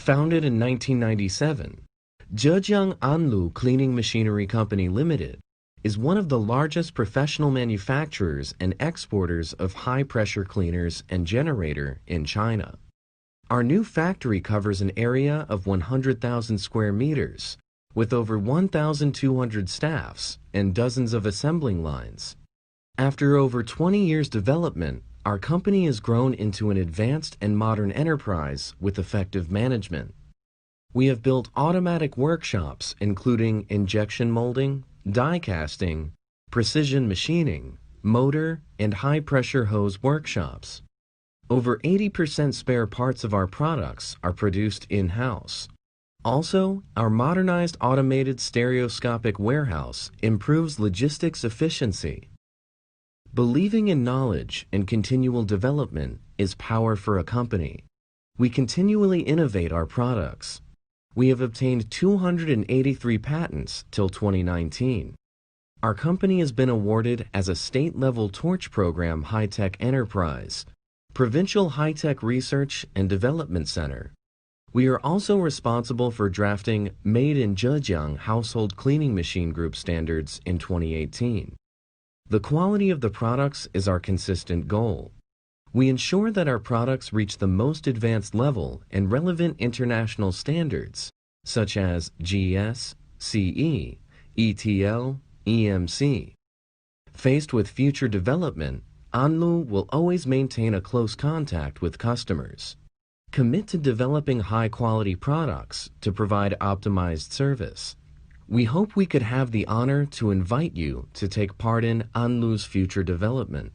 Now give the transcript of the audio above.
Founded in 1997, Zhejiang Anlu Cleaning Machinery Company Limited is one of the largest professional manufacturers and exporters of high-pressure cleaners and generator in China. Our new factory covers an area of 100,000 square meters, with over 1,200 staffs and dozens of assembling lines. After over 20 years development, our company has grown into an advanced and modern enterprise with effective management. We have built automatic workshops including injection molding, die casting, precision machining, motor, and high-pressure hose workshops. Over 80% spare parts of our products are produced in-house. Also, our modernized automated stereoscopic warehouse improves logistics efficiency. Believing in knowledge and continual development is power for a company. We continually innovate our products. We have obtained 283 patents till 2019. Our company has been awarded as a state-level Torch Program High-Tech Enterprise, Provincial High-Tech Research and Development Center. We are also responsible for drafting Made in Zhejiang Household Cleaning Machine Group standards in 2018. The quality of the products is our consistent goal. We ensure that our products reach the most advanced level and relevant international standards, such as GS, CE, ETL, EMC. Faced with future development, Anlu will always maintain a close contact with customers. Commit to developing high-quality products to provide optimized service. We hope we could have the honor to invite you to take part in Anlu's future development.